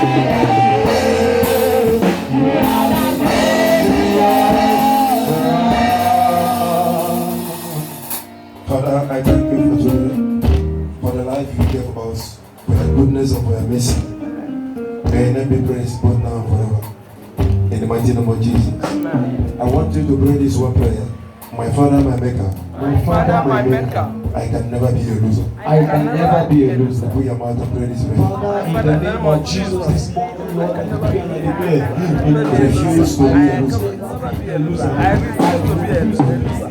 Father, I thank you for today, for the life you gave us, for the goodness of your mercy. May your name be praised both now and forever. In the mighty name of Jesus. I want you to pray this one prayer. My Father, my Maker. My Father, my Maker. I can never be a loser. I can never be a loser. Put your mouth and pray this prayer. Father, in the name of Jesus, this morning, Lord, I declare and I declare. I refuse to be a loser. I refuse to be a loser.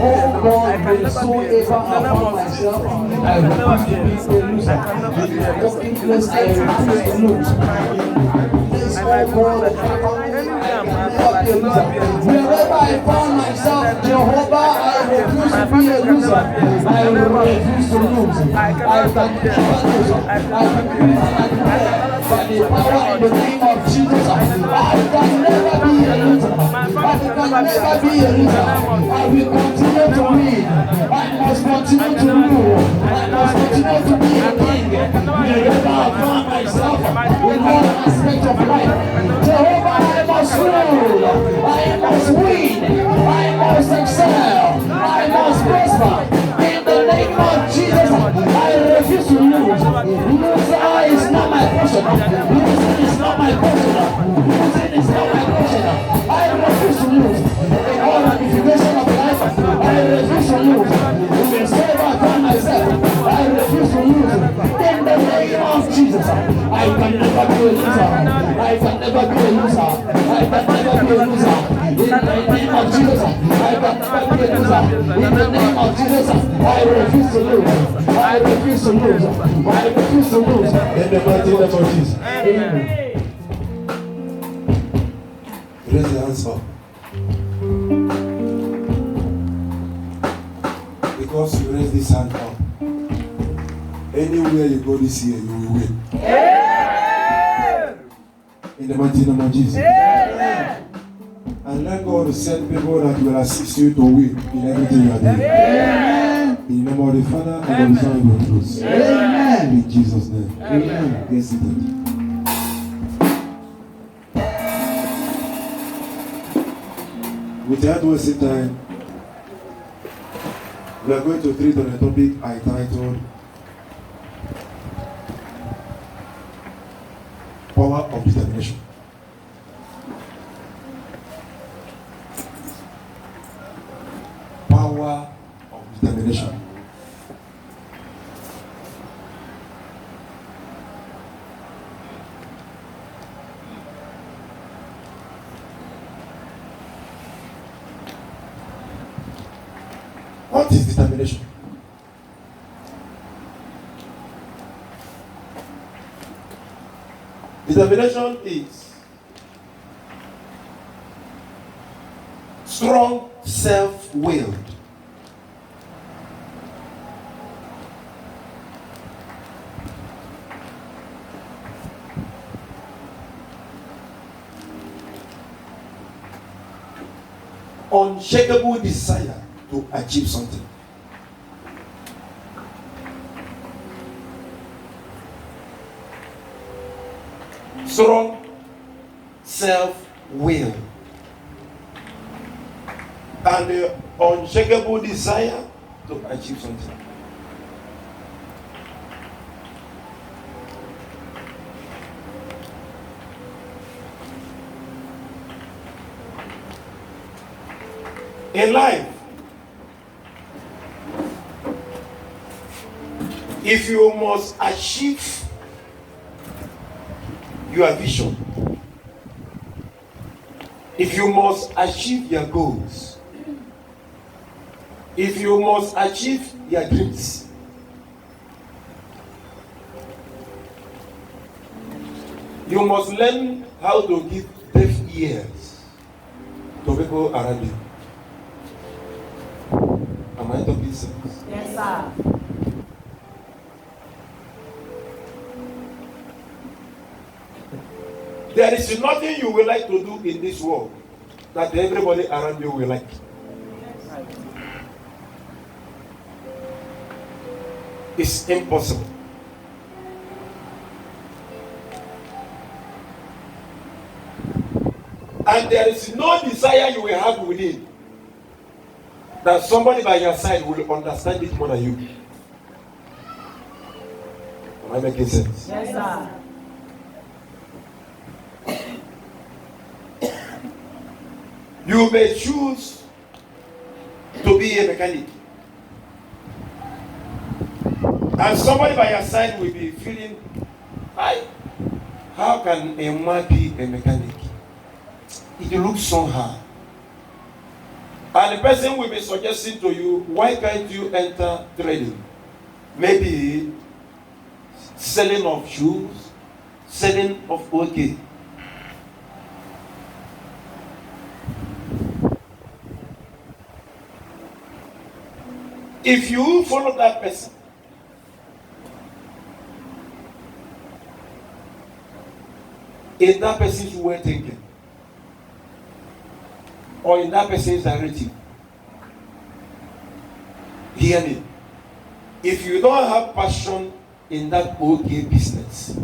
Oh God, wheresoever I found myself, I refuse to be a loser. Working place, I refuse to lose. This oh God, I can never be a loser. Wherever I found myself, Jehovah, I refuse to be a loser. I refuse to lose. I can never lose. I by the power in the name of Jesus, I can never be a loser. I can never be a loser. I will continue to win. I must continue to rule. I must continue to be a king. Wherever I find myself in all aspects of life, Jehovah, I must rule. I must win. I must excel. I must prosper. In the name of Jesus, I refuse to lose. Loser is not my portion. Losing is not my portion. Losing is not my portion. I refuse to lose. In all ramifications of life, I refuse to lose. Wherever I find myself, I refuse to lose. In the name of Jesus, I can never be a loser. I can never be a loser. I can never be a loser. In the name of Jesus, I can never be a loser. In the name of Jesus, I refuse to lose. I refuse to lose. I refuse to lose. In the mighty name of Jesus. Amen. Raise your hands up. Because you raise this hand up, anywhere you go this year, you will win. In the mighty name of Jesus. And let God send people that will assist you to win in everything you are doing. In the name of the Father, and of the Son, and of the Holy Ghost. In Jesus' name. Amen. Get seated. Without wasting time, we are going to treat on a topic I titled Power of Determination. Power of determination. What is determination? Determination is strong self-willed, unshakable desire to achieve something. Strong self-will and the unshakable desire to achieve something. In life, if you must achieve your vision, if you must achieve your goals, if you must achieve your dreams, you must learn how to give deaf ears to people around you. Am I talking sense? Yes, sir. There is nothing you will like to do in this world that everybody around you will like. It's impossible. And there is no desire you will have within that somebody by your side will understand it more than you. Am I making sense? Yes, sir. You may choose to be a mechanic. And somebody by your side will be feeling, how can a man be a mechanic? It looks so hard. And the person will be suggesting to you, why can't you enter trading? Maybe selling of shoes, selling of okay. If you follow that person, in that person's way of thinking, or in that person's directive, hear me. If you don't have passion in that okay business,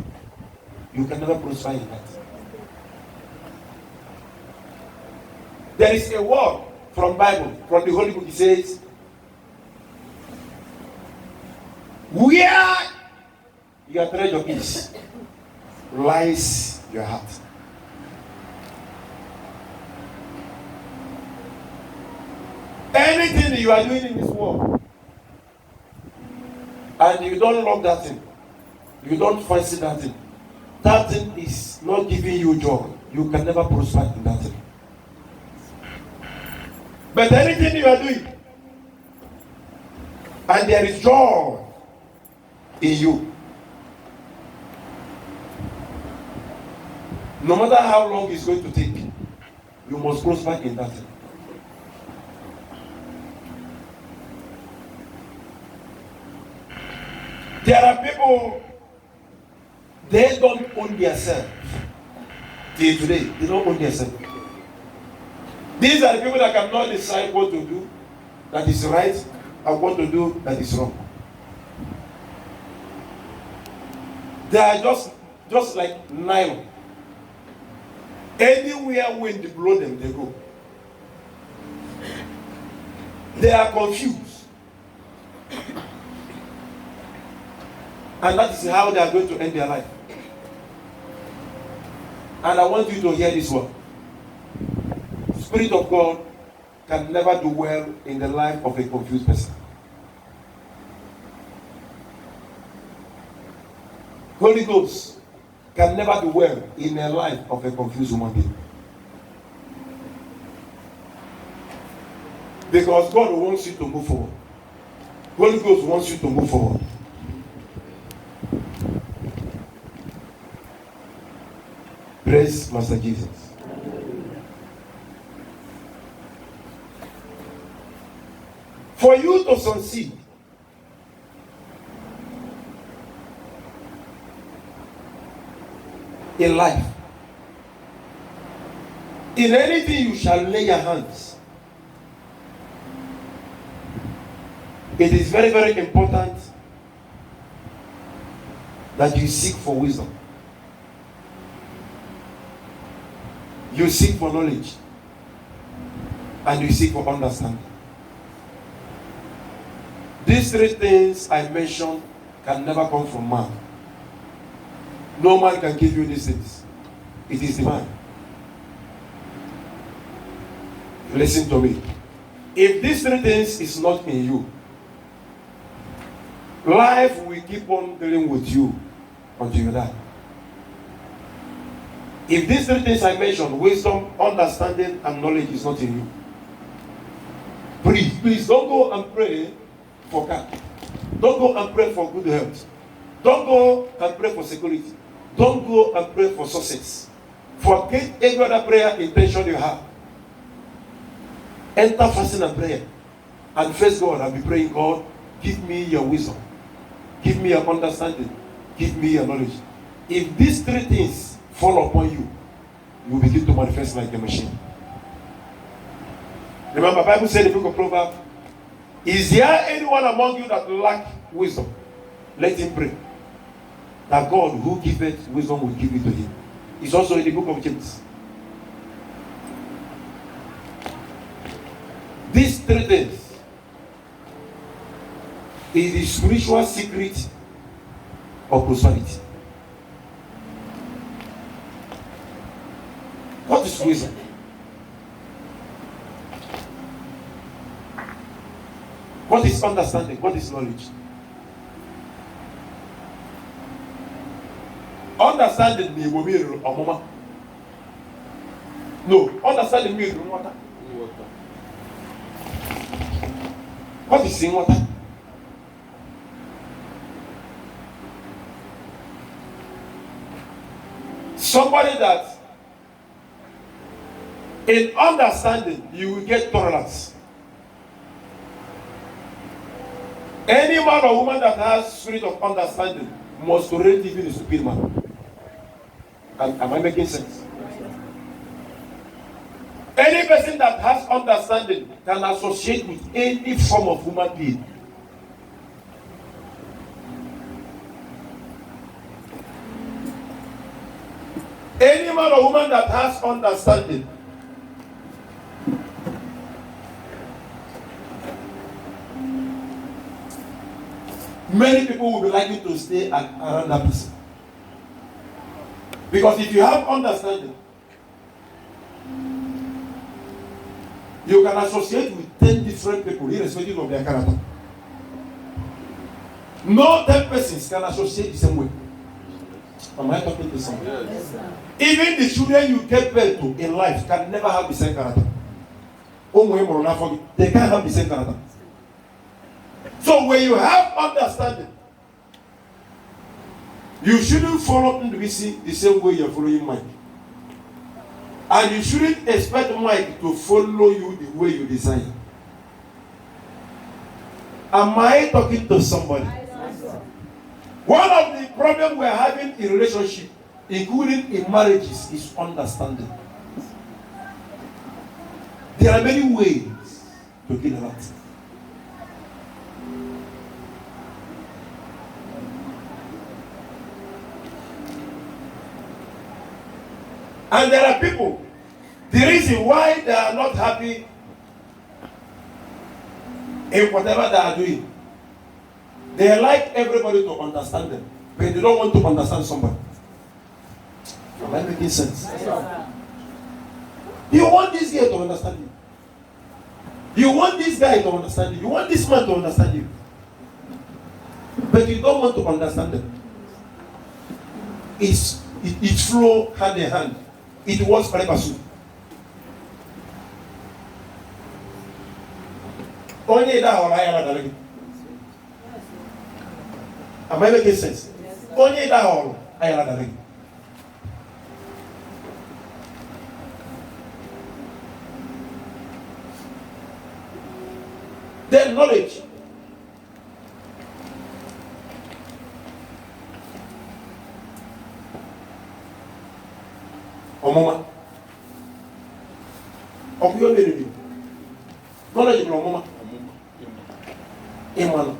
you can never prosper in that. There is a word from Bible, from the Holy Book. It says, where your treasure is, lies your heart. Anything that you are doing in this world, and you don't love that thing, you don't fancy that thing is not giving you joy, you can never prosper in that thing. But anything you are doing, and there is joy in you, no matter how long it's going to take, you must prosper in that thing. There are people, they don't own themselves. Till today, they don't own themselves. These are the people that cannot decide what to do that is right and what to do that is wrong. They are just like nylon. Anywhere wind blow them, they go. They are confused. And that is how they are going to end their life. And I want you to hear this word. Spirit of God can never do well in the life of a confused person. Holy Ghost can never do well in the life of a confused human being. Because God wants you to move forward. Holy Ghost wants you to move forward. Praise Master Jesus. For you to succeed, in life, in anything you shall lay your hands, it is very, very important that you seek for wisdom. You seek for knowledge. And you seek for understanding. These three things I mentioned can never come from man. No man can give you these things. It is divine. Listen to me. If these three things is not in you, life will keep on dealing with you until you die. If these three things I mentioned, wisdom, understanding, and knowledge is not in you, please don't go and pray for car. Don't go and pray for good health. Don't go and pray for security. Don't go and pray for success. Forget every other prayer intention you have. Enter fasting and prayer. And face God and be praying, God, give me your wisdom. Give me your understanding. Give me your knowledge. If these three things fall upon you, you will begin to manifest like a machine. Remember, the Bible said in the book of Proverbs, is there anyone among you that lack wisdom? Let him pray. That God who giveth wisdom will give it to him. It's also in the book of James. three things is the spiritual secret of prosperity. What is wisdom? What is understanding? What is knowledge? Understanding means omuma. No, understanding means water. What is in water? Somebody that in understanding you will get tolerance. Any man or woman that has spirit of understanding must tolerate even a stupid man. Am I making sense? Any person that has understanding can associate with any form of human being. Any man or woman that has understanding many people will be likely to stay around that person. Because if you have understanding, you can associate with 10 different people irrespective of their character. No 10 persons can associate the same way. Am I talking to someone? Yes. Even the children you give birth to in life can never have the same character. They can't have the same character. So when you have understanding, you shouldn't follow NDBC the same way you're following Mike. And you shouldn't expect Mike to follow you the way you desire. Am I talking to somebody? One of the problems we're having in relationship, including in marriages, is understanding. There are many ways to kill a rat. And there are people, the reason why they are not happy in whatever they are doing, they like everybody to understand them, but they don't want to understand somebody. Am I making sense? Yes. You want this guy to understand you. You want this guy to understand you. You want this man to understand you. But you don't want to understand them. It flow hand in hand. It was forever soon. Only that or I am. Am I making sense? Only that or I am. Then knowledge. Omoma. Okuyo lady. Knowledge no omoma. Emmanuel.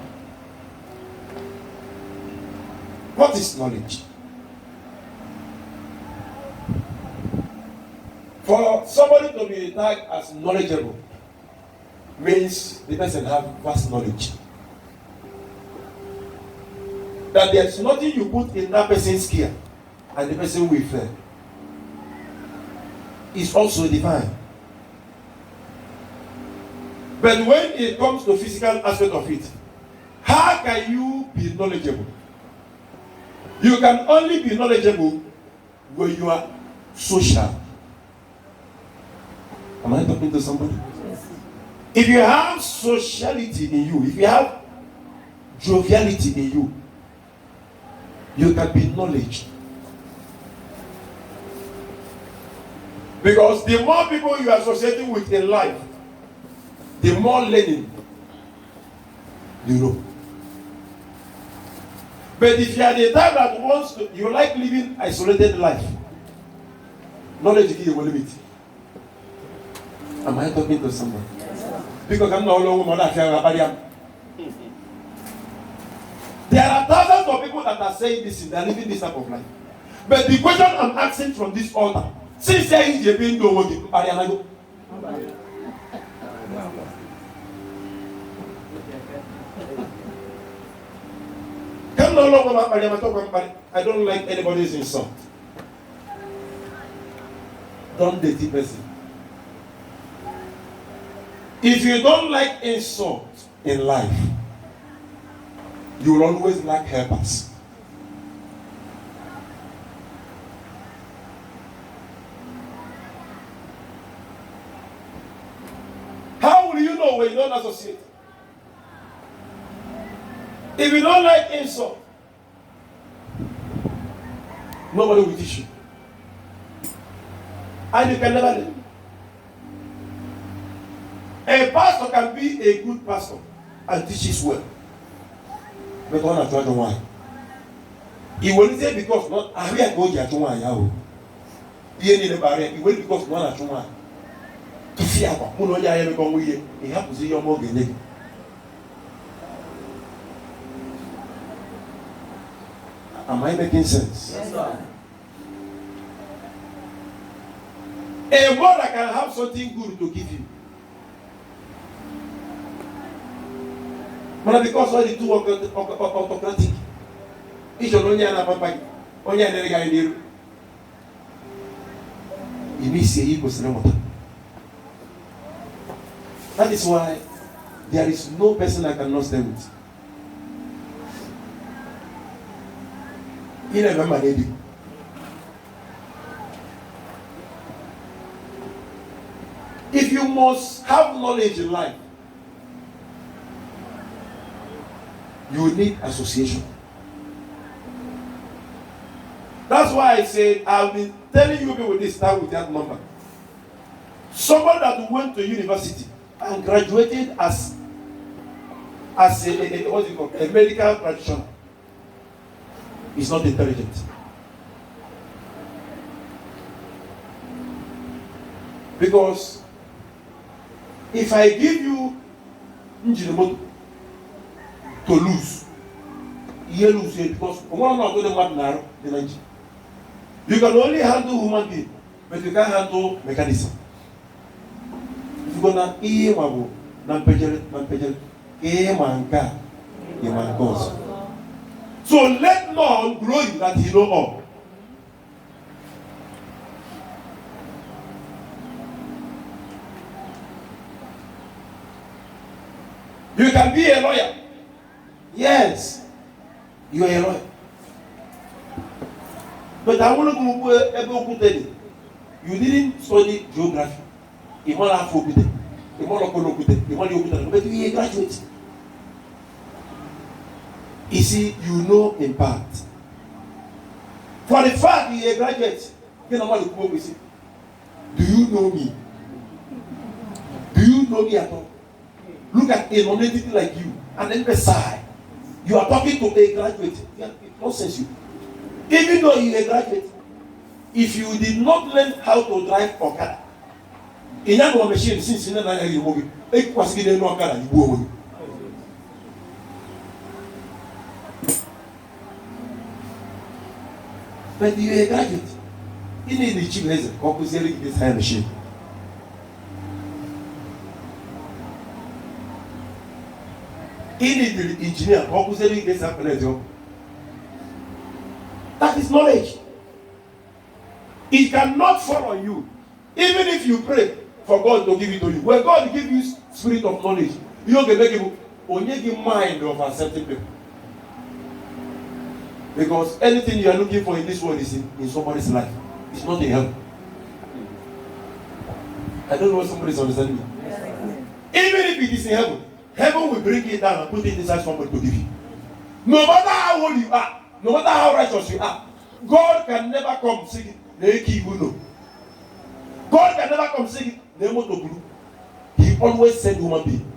What is knowledge? For somebody to be tagged as knowledgeable means the person have vast knowledge. That there's nothing you put in that person's care and the person will fail. Is also divine. But when it comes to physical aspect of it, how can you be knowledgeable? You can only be knowledgeable when you are social. Am I talking to somebody? Yes. If you have sociality in you, if you have joviality in you, you can be knowledge. Because the more people you are associating with in life, the more learning you know. But if you are the type that wants to, you like living isolated life, knowledge is a limit. Am I talking to someone? Because I'm not alone with my. There are thousands of people that are saying this, they are living this type of life. But the question I'm asking from this altar, since there is a being no working, no longer I don't like anybody's insult. Don't date the person. If you don't like insult in life, you will always lack helpers. How will you know when you don't associate? If you don't like insult, nobody will teach you. And you can never learn. A pastor can be a good pastor and teaches well. But one at why? He will say because not I will go to one yaw. He need a barrier, he will because one at one. To see how Muno Yaya come with you, he has to see your mortgage. Am I making sense? Yes, sir. A mother can have something good to give you. But because all the two autocratic, each of only an apple, only an guy in you may say equals remote. That is why there is no person I cannot stay with. You never manage it. If you must have knowledge in life, you need association. That's why I said I've been telling you people this start with that number. Someone that went to university and graduated as a what do you call a medical practitioner is not intelligent. Because if I give you Njinomoto to lose, you lose it because one of them you can only handle human being, but you can't handle mechanism. If you're gonna so let none glory that he know all. You can be a lawyer. Yes, you are a lawyer. But I want to go you didn't study geography. You want to have you want to but you are a graduate. You see, you know in part. For the fact you are a graduate, you know what to come with. Do you know me? Do you know me at all? Look at a non-entity like you, and then beside, you are talking to a graduate. It nonsense you. Even though you are a graduate, if you did not learn how to drive Okada, in that machine, since you never you move it was given no Okada, you go. But you are a graduate. You need the cheap laser, or this high machine. He needs the engineer, or this job. That is knowledge. It cannot fall on you. Even if you pray for God to give it to you. When God gives you spirit of knowledge, you can make it only the mind of accepting people. Because anything you are looking for in this world is in somebody's life. It's not in heaven. I don't know if somebody is understanding me. Even if it is in heaven, heaven will bring it down and put it inside somebody to give you. No matter how old you are, no matter how righteous you are, God can never come sing it. God can never come sing it. He always send human being.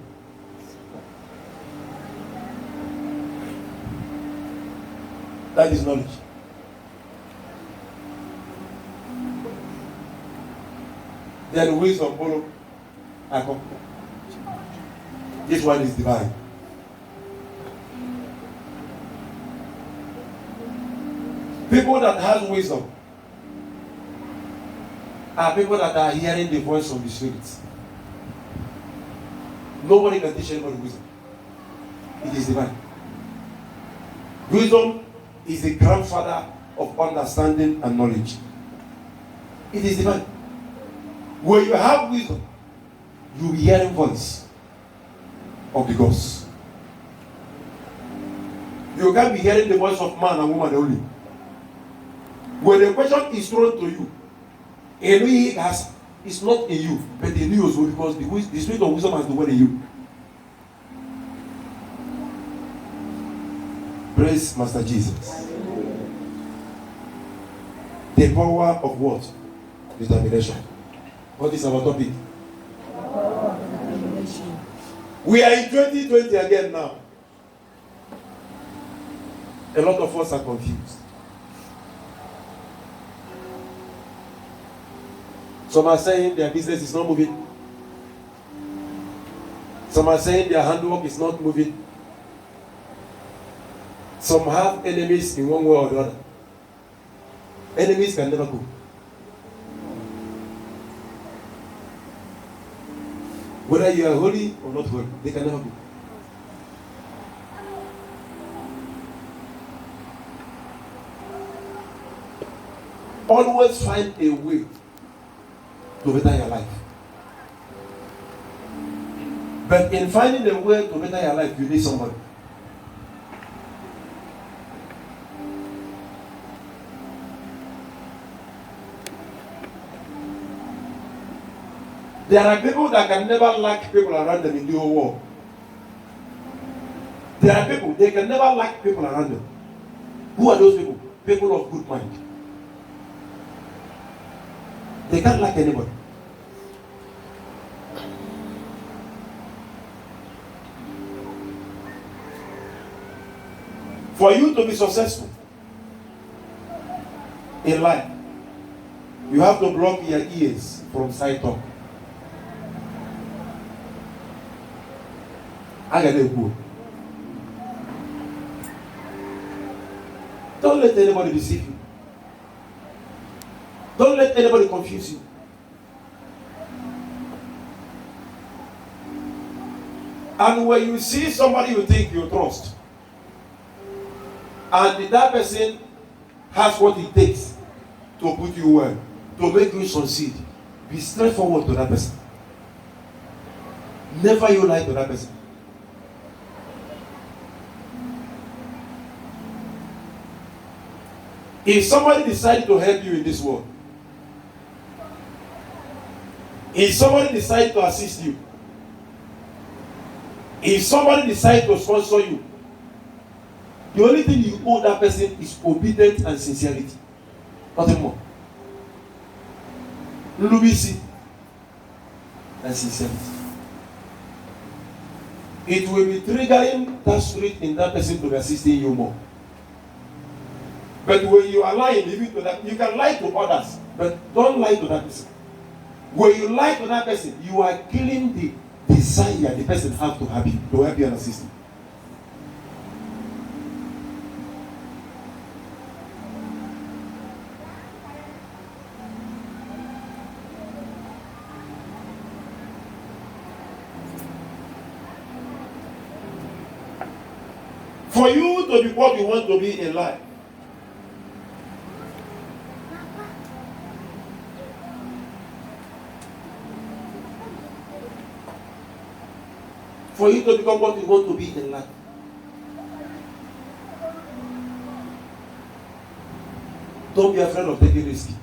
That is knowledge. Then wisdom follow. This one is divine. People that have wisdom are people that are hearing the voice of the Spirit. Nobody can teach anybody wisdom. It is divine. Wisdom is the grandfather of understanding and knowledge. It is divine. When you have wisdom, you will hear the voice of the gods. You can't be hearing the voice of man and woman only. When the question is thrown to you, it's not in you, but in you also, because the spirit of wisdom has the word in you. Praise Master Jesus. The power of what? Determination. What is our topic? We are in 2020 again now. A lot of us are confused. Some are saying their business is not moving. Some are saying their handwork is not moving. Some have enemies in one way or the other. Enemies can never go. Whether you are holy or not holy, they can never go. Always find a way to better your life. But in finding a way to better your life, you need somebody. There are people that can never lack people around them in the whole world. There are people, they can never lack people around them. Who are those people? People of good mind. They can't lack anybody. For you to be successful in life, you have to block your ears from side talk. Don't let anybody deceive you. Don't let anybody confuse you. And when you see somebody you think you trust, and that person has what it takes to put you well, to make you succeed, be straightforward to that person. Never you lie to that person. If somebody decides to help you in this world, if somebody decides to assist you, if somebody decides to sponsor you, the only thing you owe that person is obedience and sincerity. Nothing more. Loyalty and sincerity. It will be triggering that spirit in that person to be assisting you more. But when you are lying, even to that, you can lie to others, but don't lie to that person. When you lie to that person, you are killing the desire the person has to help you and assist you. For you to be what you want to be in life, for you to become what you want to be in life, don't be afraid of taking risks.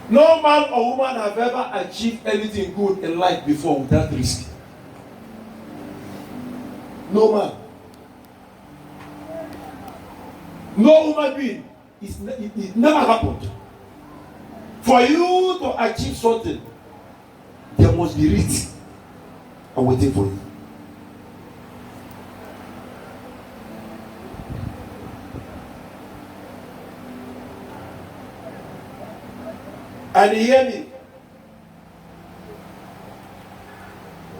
No man or woman have ever achieved anything good in life before without risk. No man. No human being. It never happened. For you to achieve something, there must be risk and waiting for you. And hear me.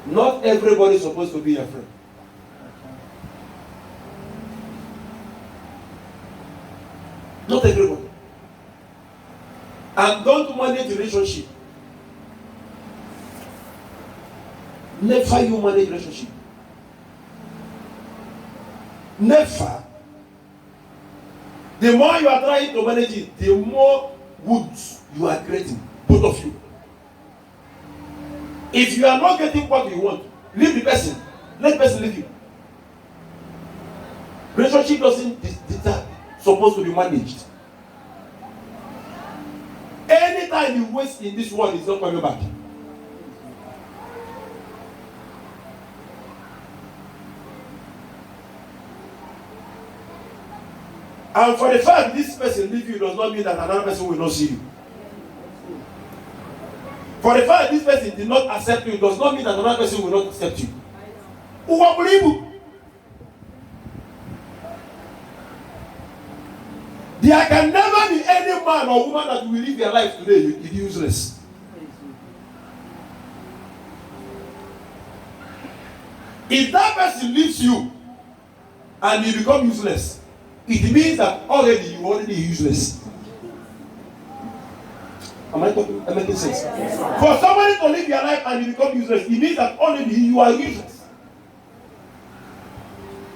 Not everybody is supposed to be your friend. Not everybody. And don't manage the relationship. Never you manage relationship. Never. The more you are trying to manage it, the more wounds you are creating, both of you. If you are not getting what you want, leave the person. Let the person leave you. Relationship doesn't supposed to be managed. Any time you waste in this world is not coming back. And for the fact this person leave you does not mean that another person will not see you. For the fact this person did not accept you does not mean that another person will not accept you. There can never be any man or woman that will live their life today is useless. If that person leaves you and you become useless, it means that already you already useless. Am I making sense? For somebody to live their life and you become useless, it means that already you are useless.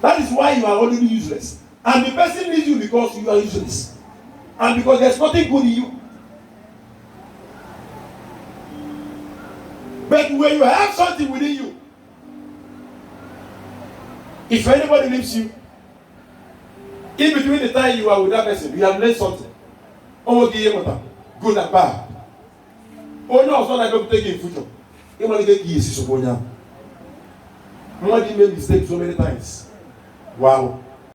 That is why you are already useless. And the person needs you because you are useless. And because there's nothing good in you. But when you have something within you, if anybody leaves you, in between the time you are with that person, you have learned something. Oh, good and bad. Oh, no, it's not like going to take it in future. You want to get years, so go now. Nobody made mistakes so many times. Wow.